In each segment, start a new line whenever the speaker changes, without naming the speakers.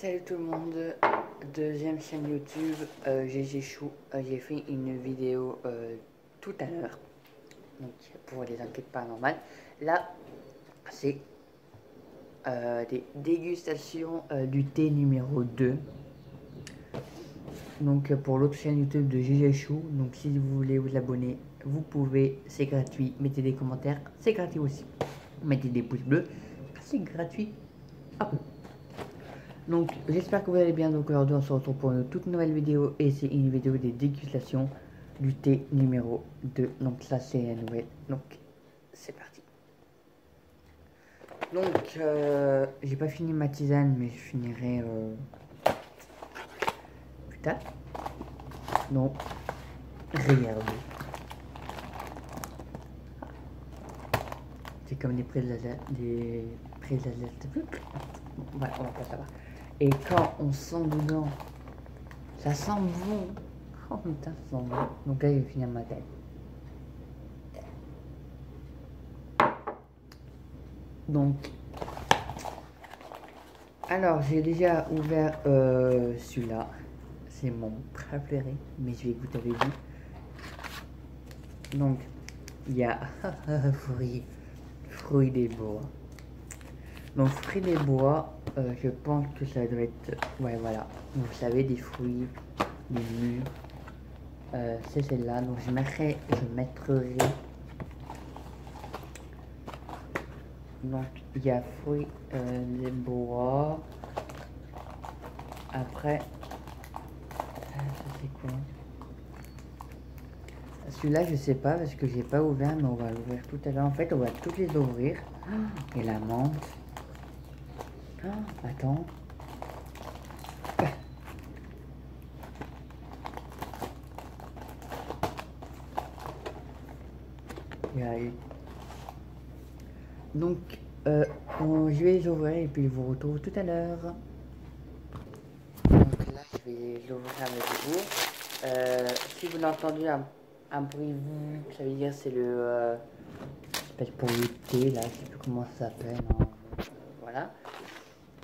Salut tout le monde, deuxième chaîne YouTube, GG Chou. J'ai fait une vidéo tout à l'heure, donc pour les enquêtes paranormales. Là, c'est des dégustations du thé numéro 2. Donc pour l'autre chaîne YouTube de GG Chou. Donc si vous voulez vous abonner, vous pouvez, c'est gratuit. Mettez des commentaires, c'est gratuit aussi. Mettez des pouces bleus, c'est gratuit. Ah. Donc j'espère que vous allez bien. Donc aujourd'hui on se retrouve pour une toute nouvelle vidéo. Et c'est une vidéo des dégustations du thé numéro 2. Donc ça c'est la nouvelle. Donc c'est parti. Donc j'ai pas fini ma tisane, mais je finirai plus tard. Donc regardez. C'est comme des présages. Des présages. Ouais, on va pas savoir. Et quand on sent dedans, ça sent bon. Oh putain, ça sent bon. Donc là, je vais finir ma tête. Donc, alors j'ai déjà ouvert celui-là. C'est mon préféré, mais je vais goûter avec vous. Donc, il y a fruits des bois. Donc, fruits des bois, je pense que ça doit être, ouais, voilà, vous savez, des fruits, des mûres. C'est celle-là. Donc, je mettrai. Donc, il y a fruits des bois. Après, ça c'est quoi? Celui-là, je sais pas parce que j'ai pas ouvert, mais on va l'ouvrir tout à l'heure. En fait, on va toutes les ouvrir. Et la menthe. Attends. Donc, je vais les ouvrir et puis je vous retrouve tout à l'heure. Donc là, je vais les ouvrir avec vous. Si vous l'entendez un bruit, ça veut dire c'est le pour le thé là, je sais plus comment ça s'appelle. Voilà.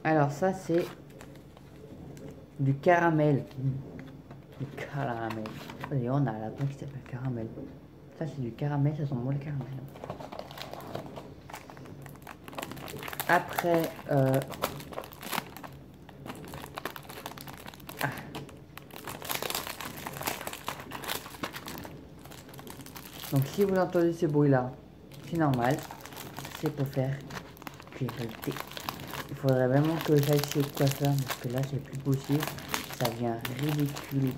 Alors ça c'est du caramel. Du caramel. Et on a la truc qui s'appelle caramel. Ça c'est du caramel, ça sent bon le caramel. Après donc si vous entendez ce bruit là, c'est normal. C'est pour faire cuire le thé. Il faudrait vraiment que j'aille chez le coiffeur parce que là c'est plus possible. Ça devient ridicule.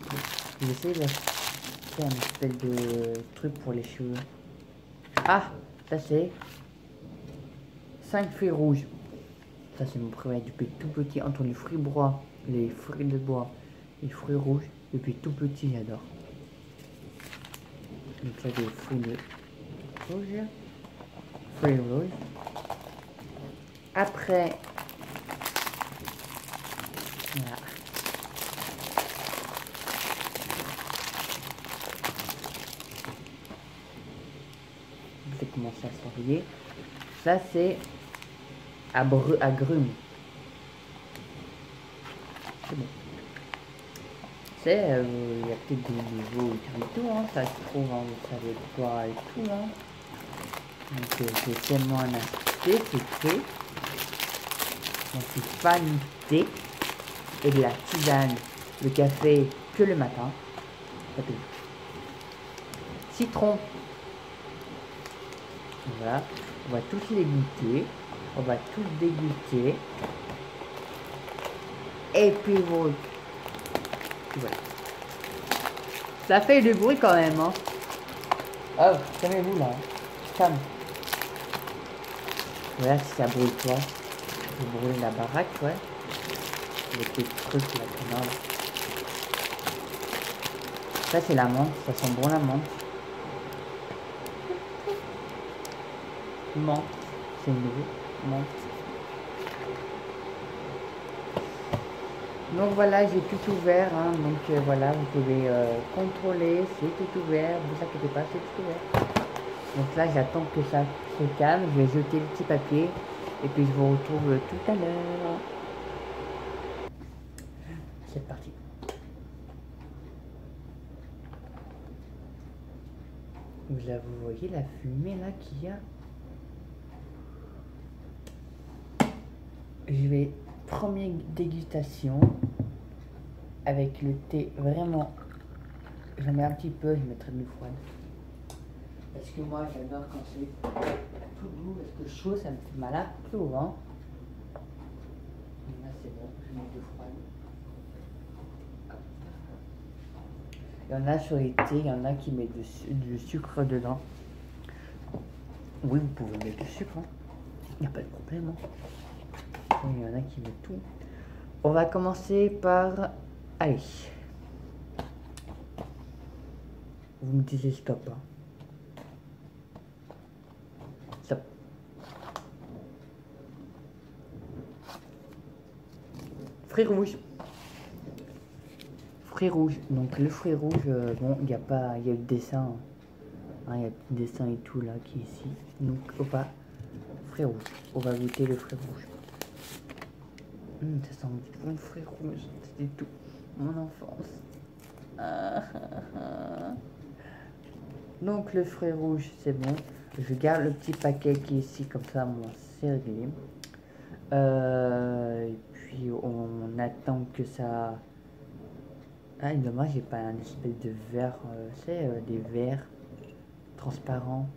J'essaie de faire une espèce de truc pour les cheveux. Ah, ça c'est 5 fruits rouges. Ça c'est mon préféré depuis tout petit. Entre les fruits bois, les fruits de bois, les fruits rouges, depuis tout petit j'adore. Donc là des fruits de rouge. Fruits rouges. Après, voilà. Je vais commencer à surveiller. Ça c'est agrumes. C'est bon. C'est, il y a peut-être des nouveaux et tout, hein, ça se trouve, hein, vous savez quoi et tout, hein. Donc c'est tellement un aspect, c'est thé. Donc c'est pas du thé et de la tisane, le café que le matin. Citron. Voilà, on va tous les goûter, on va tous déguster. Et puis voilà. Ça fait du bruit quand même, hein. Oh, calmez-vous là. Calme. Voilà, si ça brûle quoi. Vous brûlez la baraque, ouais. Avec des trucs là, non. Ça c'est la menthe, ça sent bon la menthe. Menthe, c'est nouveau. Menthe. Donc voilà, j'ai tout ouvert, hein. Donc voilà, vous pouvez contrôler, c'est tout ouvert, ne vous inquiétez pas, c'est tout ouvert. Donc là, j'attends que ça se calme, je vais jeter le petit papier et puis je vous retrouve tout à l'heure. C'est parti. Vous voyez la fumée là qu'il y a? Je vais première dégustation avec le thé vraiment. J'en mets un petit peu, je mettrai de l'eau froide. Parce que moi j'adore quand c'est tout doux, parce que chaud ça me fait mal à tout, hein. Là c'est bon, je mets de l'eau froide. Il y en a sur les thés, il y en a qui mettent du sucre dedans. Oui, vous pouvez mettre du sucre, hein. Il n'y a pas de problème, hein. Il y en a qui mettent tout. On va commencer par... Allez. Vous me disiez stop, hein. Stop. Fruits rouges. Fruits rouges. Donc le fruit rouge, bon, il y a pas... Il y a le dessin. Hein, il y a le petit dessin et tout là qui est ici. Donc, opa. Fruits rouges. On va goûter le fruit rouge. Ça sent un petit peu le fruit rouge. C'était tout. Mon enfance. Donc le fruit rouge, c'est bon. Je garde le petit paquet qui est ici, comme ça, moi, c'est réglé. Et puis on attend que ça... Ah, dommage, j'ai pas un espèce de verre, c'est des verres transparents.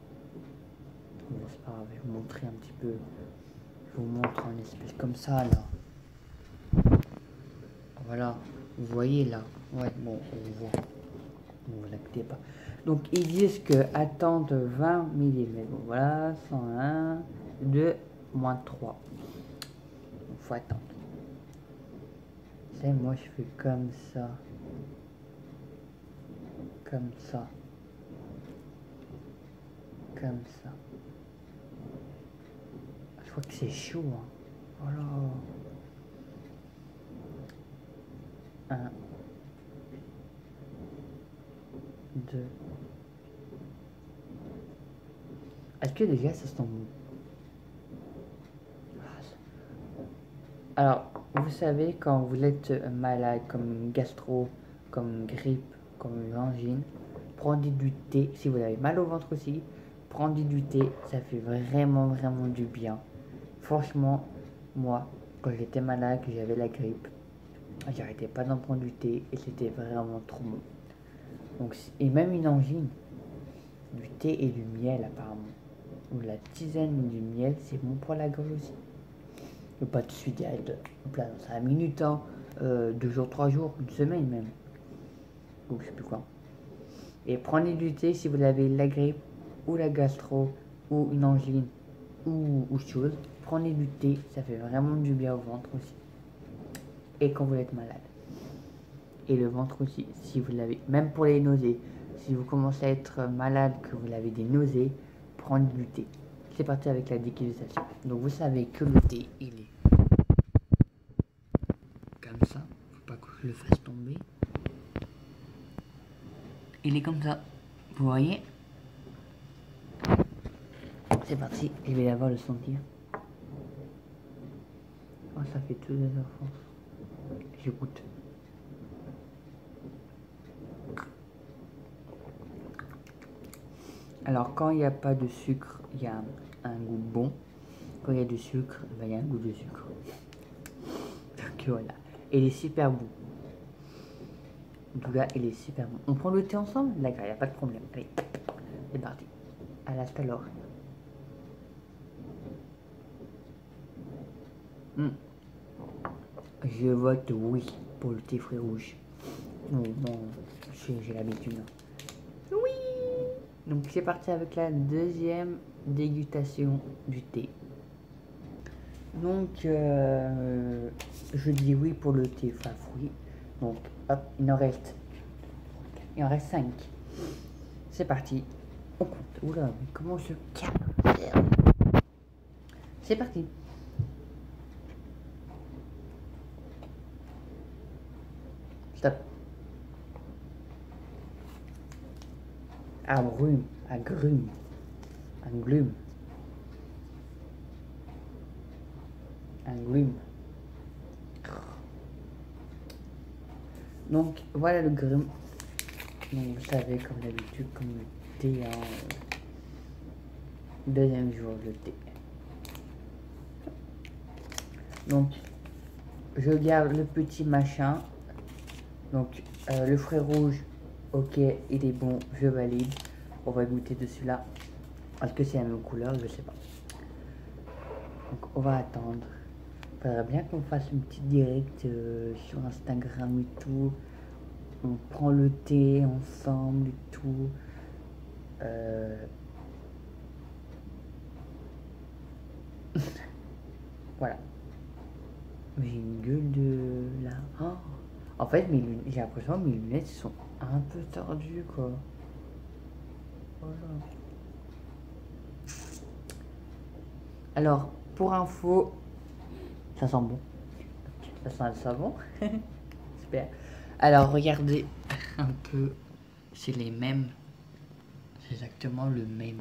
Bon, c'est pas grave, je vais vous montrer un petit peu. Je vous montre un espèce comme ça, là. Voilà, vous voyez là. Ouais, bon, on voit. Vous l'inquiétez pas. Donc ils disent que attente 20 mm. Bon, voilà, 101, 2, moins 3. Il faut attendre. C'est moi je fais comme ça. Comme ça. Comme ça. Je crois que c'est chaud. Hein. Voilà. 1, 2. Est-ce que déjà ça se tombe? Alors, vous savez, quand vous êtes malade, comme gastro, comme grippe, comme angine, prenez du thé. Si vous avez mal au ventre aussi, prenez du thé. Ça fait vraiment, vraiment du bien. Franchement, moi, quand j'étais malade, que j'avais la grippe, j'arrêtais pas d'en prendre du thé et c'était vraiment trop bon. Donc, et même une angine, du thé et du miel apparemment. Ou la tisane du miel, c'est bon pour la gorge aussi. Et pas de suite direct, là, dans 5 minutes, hein, 2 jours, 3 jours, une semaine même. Ou je sais plus quoi. Et prenez du thé si vous avez la grippe, ou la gastro, ou une angine, ou chose. Prenez du thé, ça fait vraiment du bien au ventre aussi. Et quand vous êtes malade. Et le ventre aussi, si vous l'avez. Même pour les nausées. Si vous commencez à être malade, que vous avez des nausées, prenez du thé. C'est parti avec la dégustation. Donc vous savez que le thé, il est comme ça. Faut pas que je le fasse tomber. Il est comme ça. Vous voyez? C'est parti. Je vais d'abord le sentir. Oh, ça fait tout des enfants. Je goûte. Alors quand il n'y a pas de sucre, il y a un goût bon. Quand il y a du sucre, il y a un goût de sucre. Donc voilà. Et il est super bon. En tout cas, il est super bon. On prend le thé ensemble? D'accord, il n'y a pas de problème. Allez, c'est parti. À la alors. Je vote oui pour le thé fruits rouge. Bon, j'ai l'habitude. Oui. Donc c'est parti avec la deuxième dégustation du thé. Donc je dis oui pour le thé enfin fruits. Donc hop, il en reste 5. C'est parti. On compte. Oula, mais comment je calme? C'est parti. Stop. Agrume, agrume, agrume, agrume. Donc voilà le grume. Donc vous savez comme d'habitude comme le thé, hein, deuxième jour le thé. Donc je garde le petit machin. Donc le fruit rouge, ok, il est bon, je valide. On va goûter dessus là. Est-ce que c'est la même couleur? Je sais pas. Donc on va attendre. Faudrait bien qu'on fasse une petite direct sur Instagram et tout. On prend le thé ensemble et tout. Voilà. J'ai une gueule de là. Oh. En fait, j'ai l'impression que mes lunettes sont un peu tordues, quoi. Voilà. Alors, pour info, ça sent bon. Ça sent le savon. Super. Alors, regardez un peu. C'est les mêmes. C'est exactement le même.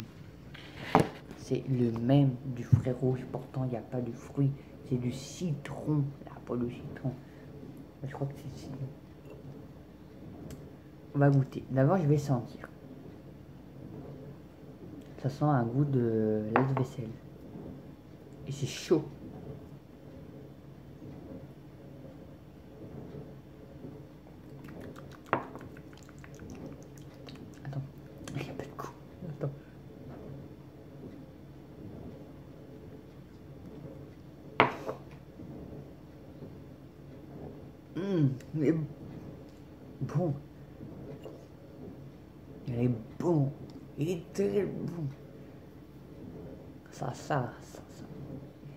C'est le même du fruit rouge. Pourtant, il n'y a pas de fruit. C'est du citron. Là, pas de citron. Je crois que c'est ici. On va goûter. D'abord, je vais sentir. Ça sent un goût de lave-vaisselle. Et c'est chaud. Attends, il n'y a pas de goût. Attends. Il est bon. Il est bon. Il est très bon. Ça.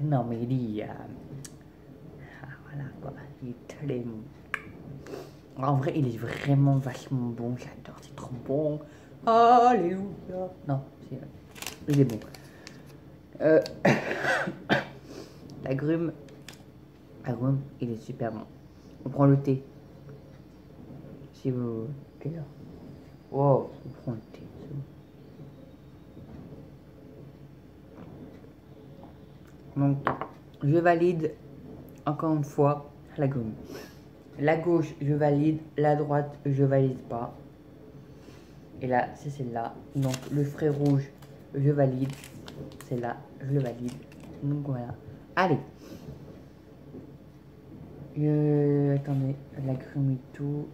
Non, mais il dit... voilà quoi. Il est très bon. En vrai, il est vraiment vachement bon. J'adore, c'est trop bon. Alléluia. Non, il est bon. L'agrume, il est super bon. On prend le thé. Si vous... Wow, on prend le thé. Donc, je valide encore une fois la gomme. La gauche, je valide. La droite, je valide pas. Et là, c'est celle-là. Donc, le frais rouge, je valide. C'est là, je le valide. Donc, voilà. Allez. Attendez, la grume et tout.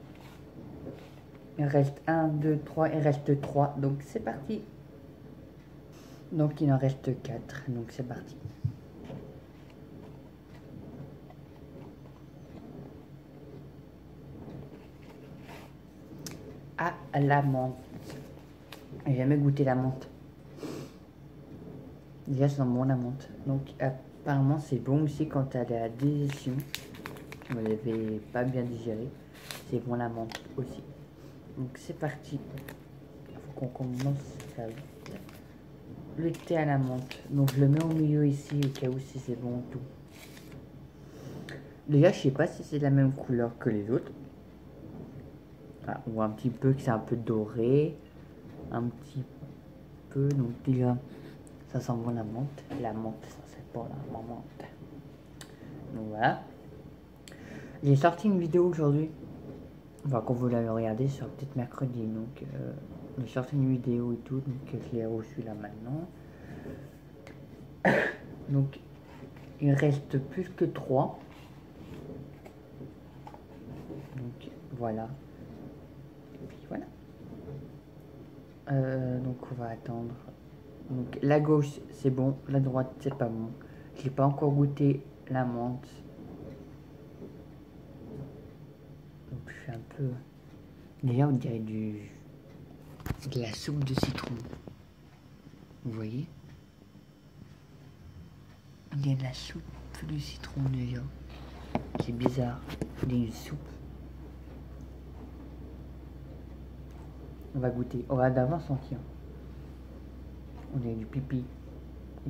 Il reste 1, 2, 3. Il reste 3. Donc, c'est parti. Donc, il en reste 4. Donc, c'est parti. Ah, la menthe. J'ai jamais goûté la menthe. Déjà, ça sent bon la menthe. Donc, apparemment, c'est bon aussi quand elle est à digestion. Vous l'avez pas bien digéré. C'est bon la menthe aussi. Donc, c'est parti. Il faut qu'on commence ça. Le thé à la menthe. Donc, je le mets au milieu ici au cas où si c'est bon tout. Déjà, je sais pas si c'est la même couleur que les autres. Ah, ou un petit peu, que c'est un peu doré. Un petit peu. Donc, déjà, ça sent bon la menthe. La menthe, ça c'est bon la menthe. Donc, voilà. J'ai sorti une vidéo aujourd'hui. Enfin, quand vous l'avez regardé, sur peut-être mercredi. Donc, j'ai sorti une vidéo et tout. Donc, je l'ai reçu là maintenant. Donc, il reste plus que 3. Donc, voilà. Et puis, voilà. Donc, on va attendre. Donc, la gauche, c'est bon. La droite, c'est pas bon. J'ai pas encore goûté la menthe. Donc, je suis un peu... Déjà, on dirait de la soupe de citron. Vous voyez? On dirait de la soupe de citron déjà. C'est bizarre. On dirait une soupe. On va goûter. On va d'avant sentir. On dirait du pipi.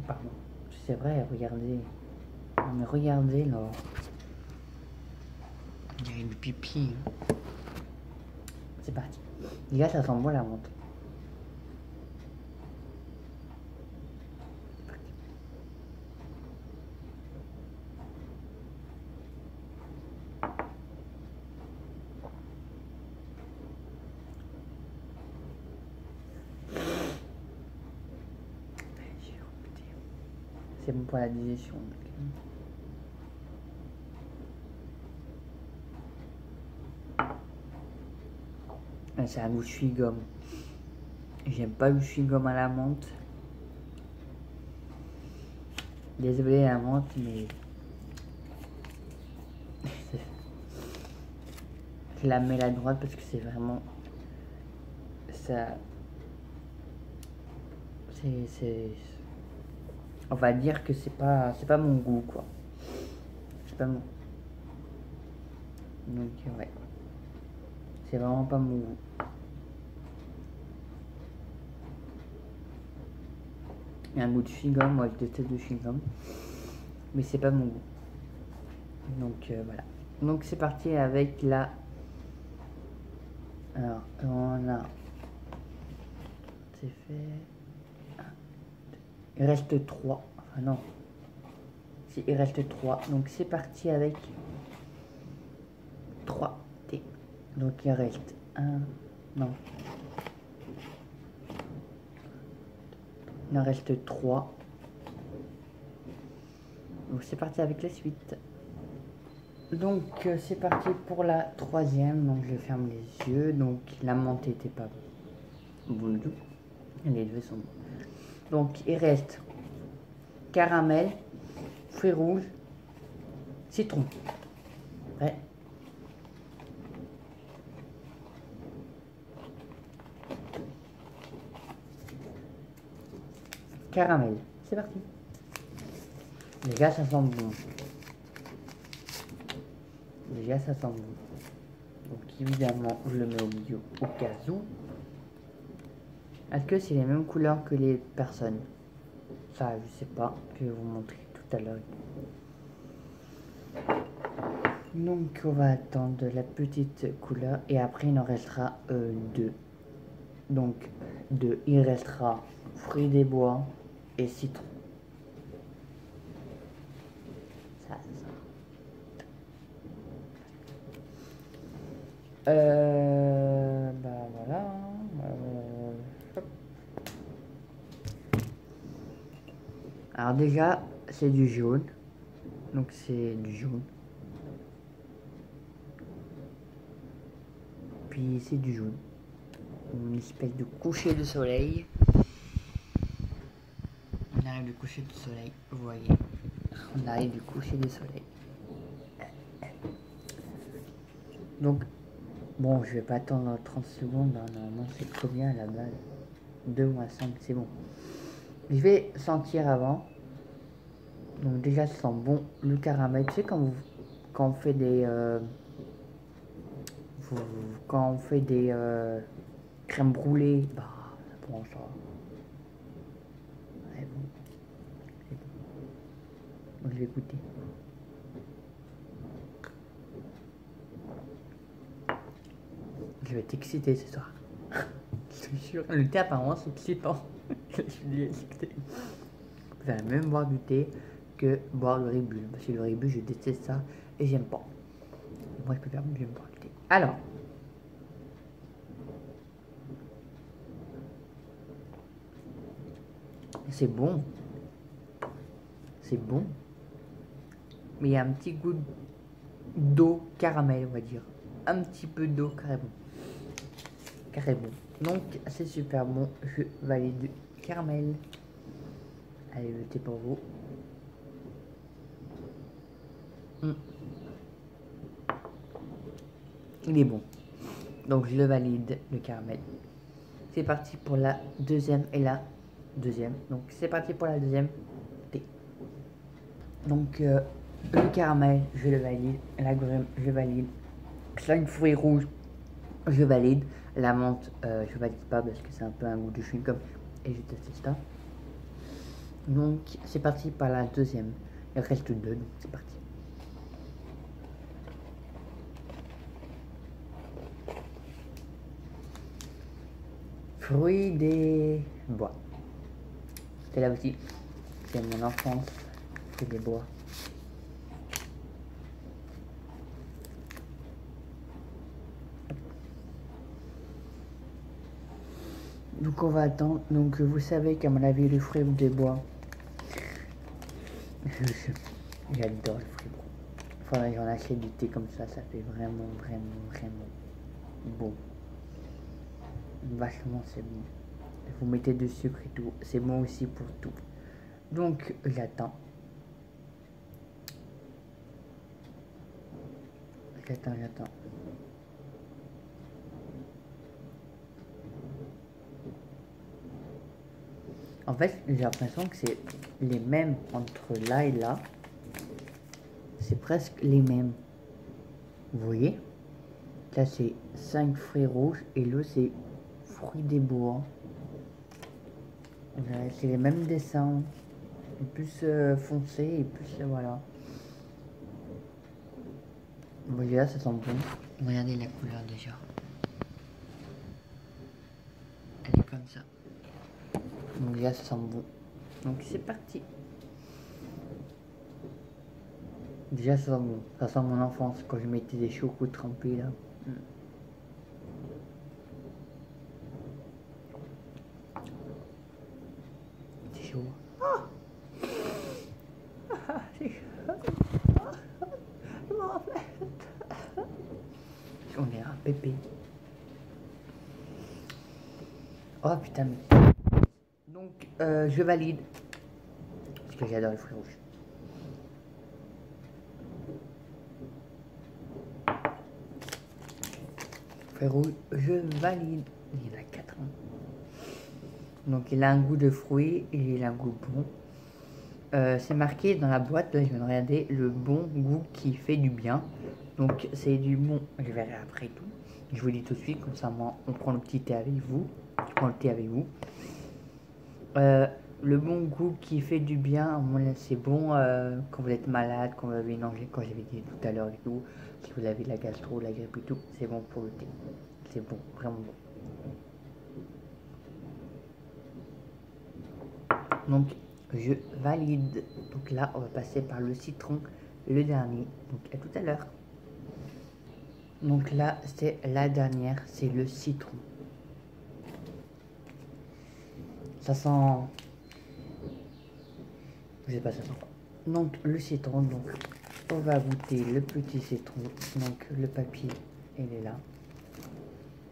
Pardon. C'est vrai, regardez. Non, mais regardez là. On dirait du pipi. C'est parti. Déjà, ça sent bon la menthe. c'est bon pour la digestion. C'est un goût chewing-gum. J'aime pas le chewing-gum à la menthe. Désolé la menthe, mais je la mets à droite parce que c'est vraiment ça. On va dire que c'est pas mon goût quoi. C'est pas mon. Donc ouais, c'est vraiment pas mon goût. Il y a un goût de chewing-gum, moi je déteste le chewing-gum, mais c'est pas mon goût. Donc voilà. Donc c'est parti avec la. Alors on a. C'est fait. Il reste 3. Enfin non. Si, il reste 3. Donc c'est parti avec 3 thés. Donc il reste 1. Non. Il en reste 3. Donc c'est parti avec la suite. Donc c'est parti pour la troisième. Donc je ferme les yeux. Donc la menthe n'était pas bon du tout. Les deux sont bons. Donc il reste caramel, fruits rouges, citron. Ouais. Caramel, c'est parti. Les gars, ça sent bon. Déjà, ça sent bon. Donc évidemment, je le mets au milieu au cas où. Est-ce que c'est les mêmes couleurs que les personnes? Ça, je sais pas. Je vais vous montrer tout à l'heure. Donc on va attendre la petite couleur et après il en restera 2. Donc il restera fruits des bois et citron. Ça. Bah voilà. Alors déjà, c'est du jaune. Donc c'est du jaune. Puis c'est du jaune. Une espèce de coucher de soleil. On arrive du coucher du soleil, vous voyez. On arrive du coucher du soleil. Donc, bon, je vais pas attendre 30 secondes. Hein. Normalement, c'est combien à la base? 2 ou 5, c'est bon. Je vais sentir avant. Donc déjà, ça sent bon le caramel. Tu sais, quand on fait des... quand on fait des crèmes brûlées, bah, ça prend ça. Ouais, bon. C'est bon. Donc, je vais goûter. Je vais t'exciter ce soir. Je te jure. Le thé apparemment c'est excitant. Je suis excité. Vous allez même boire du thé que boire le ribule. Parce que le ribule, je déteste ça et j'aime pas. Moi, je préfère mieux boire du thé. Alors. C'est bon. C'est bon. Mais il y a un petit goût d'eau caramel, on va dire. Un petit peu d'eau carrément. Carrément. Donc, c'est super bon. Je valide caramel. Allez, le thé pour vous. Il est bon. Donc, je le valide, le caramel. C'est parti pour la deuxième et la deuxième. Donc, c'est parti pour la deuxième thé. Donc, le caramel, je le valide. La grume, je valide. 5 fruits rouges, je valide. La menthe, je valide pas parce que c'est un peu un goût de chewing-gum et je déteste ça. Donc, c'est parti par la deuxième. Il reste 2, donc c'est parti. Fruits des bois. C'est là aussi. C'est mon enfance. Fruits des bois. Donc on va attendre. Donc vous savez qu'à mon avis le fruit des bois, J'adore le fruit bon. Faudrait que j'en achète du thé comme ça fait vraiment, vraiment, vraiment bon. Vachement c'est bon. Vous mettez du sucre et tout, c'est bon aussi pour tout. Donc j'attends. J'attends. En fait, j'ai l'impression que c'est les mêmes entre là et là. C'est presque les mêmes. Vous voyez? Là, c'est 5 fruits rouges et là, c'est fruits des bois. C'est les mêmes dessins. Plus foncé et plus voilà. Vous voyez là, ça sent bon. Regardez la couleur déjà. Elle est comme ça. Donc là, ça sent bon. Donc c'est parti. Déjà, ça sent bon. Ça sent mon enfance quand je mettais des chocos trempés là. C'est chaud. C'est chaud. Je m'en rappelle. On est un pépé. Oh putain. Donc, je valide. Parce que j'adore les fruits rouges. Fruits rouges, je valide. Il y en a 4 ans. Donc, il a un goût de fruits et il a un goût bon. C'est marqué dans la boîte, là je viens de regarder, le bon goût qui fait du bien. Donc, c'est du bon. Je verrai après tout. Je vous dis tout de suite, comme ça, moi, on prend le petit thé avec vous. Je prends le thé avec vous. Le bon goût qui fait du bien, c'est bon quand vous êtes malade, quand vous avez une angine, quand j'avais dit tout à l'heure et tout, si vous avez la gastro, la grippe et tout, c'est bon pour le thé. C'est bon, vraiment bon. Donc, je valide. Donc là, on va passer par le citron, le dernier. Donc, à tout à l'heure. Donc là, c'est la dernière, c'est le citron. Ça sent... Je sais pas, ça sent quoi. Donc le citron, donc on va goûter le petit citron. Donc le papier, il est là.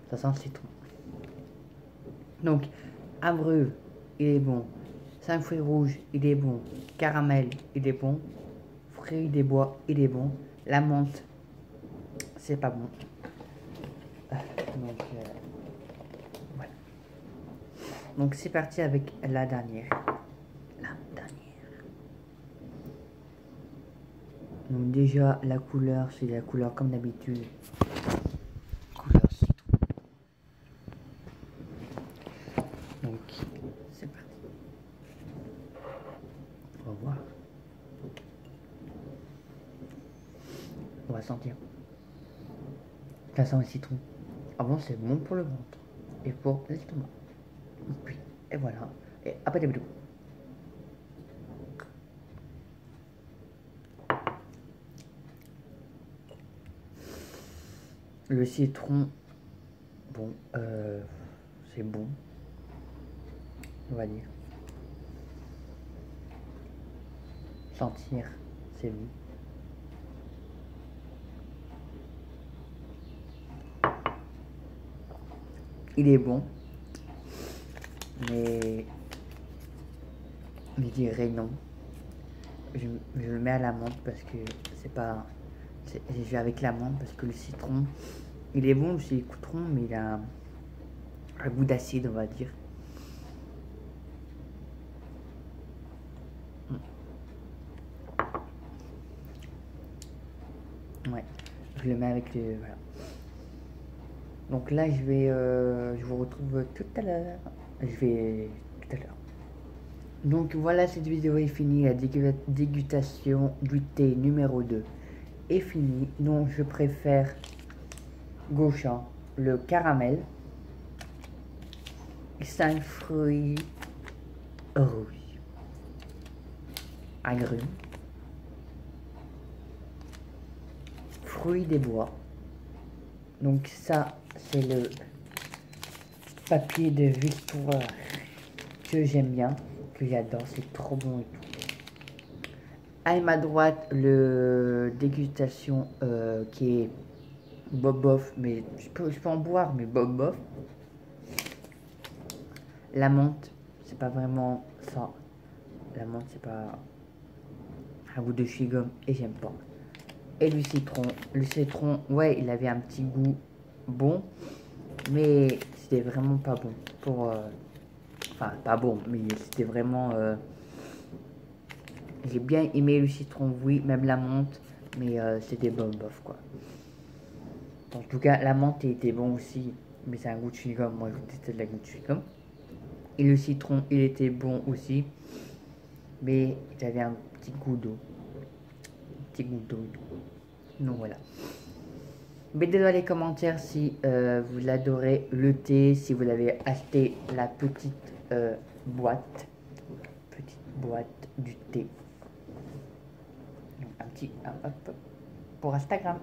Ça sent le citron. Donc abreu, il est bon. 5 fruits rouges, il est bon. Caramel, il est bon. Fruits des bois, il est bon. La menthe, c'est pas bon. Donc voilà. Donc c'est parti avec la dernière. Donc déjà la couleur, c'est la couleur comme d'habitude. Couleur citron. Donc c'est parti. On va voir. On va sentir. Ça sent le citron. Avant c'est bon pour le ventre et pour l'estomac. Puis et voilà. Et après des bidous. Le citron, bon, c'est bon, on va dire. Sentir, c'est bon. Il est bon, mais je dirais non. Je le mets à la menthe parce que c'est pas... Je vais avec la menthe parce que le citron, il est bon le citron, mais il a un goût d'acide, on va dire. Ouais, je le mets avec le... Voilà. Donc là, je vous retrouve tout à l'heure. Tout à l'heure. Donc voilà, cette vidéo est finie. La dégustation du thé numéro 2 est finie. Donc je préfère Gauchin, le caramel, 5 fruits rouges, agrumes, fruits des bois. Donc ça, c'est le papier de victoire que j'aime bien, que j'adore, c'est trop bon et tout. À ma droite, le dégustation qui est bob bof, mais je peux en boire, mais bob bof. La menthe, c'est pas vraiment ça. La menthe, c'est pas un goût de chewing-gum et j'aime pas. Et le citron, ouais, il avait un petit goût bon, mais c'était vraiment pas bon. Enfin, pas bon, mais c'était vraiment. J'ai bien aimé le citron, oui, même la menthe, mais c'était bon bof quoi. En tout cas, la menthe était bon aussi, mais c'est un goût de chewing-gum. Moi, je déteste la goût de chewing-gum. Et le citron, il était bon aussi, mais j'avais un petit goût d'eau. Petit goût d'eau. Donc voilà. Mettez dans les commentaires si vous adorez le thé, si vous l'avez acheté la boîte, petite boîte du thé. Donc un petit, hop, pour Instagram.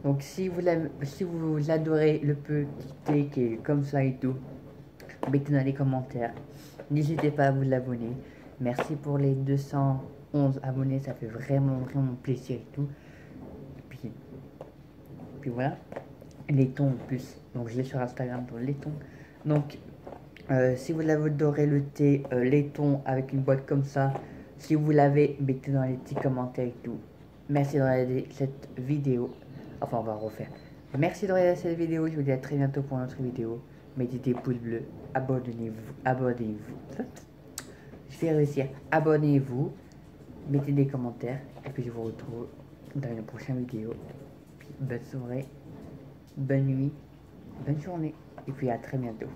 Donc si vous adorez le petit thé qui est comme ça et tout, mettez dans les commentaires. N'hésitez pas à vous abonner. Merci pour les 211 abonnés, ça fait vraiment plaisir et tout. Puis voilà, laiton en plus. Donc je l'ai sur Instagram pour laiton. Donc si vous l'avez adoré le thé laiton avec une boîte comme ça, si vous l'avez, mettez dans les petits commentaires et tout. Merci de regarder cette vidéo. Enfin, on va refaire. Merci de regarder cette vidéo. Je vous dis à très bientôt pour une autre vidéo. Mettez des pouces bleus. Abonnez-vous. Je vais réussir. Abonnez-vous. Mettez des commentaires. Et puis je vous retrouve dans une prochaine vidéo. Bonne soirée. Bonne nuit. Bonne journée. Et puis à très bientôt.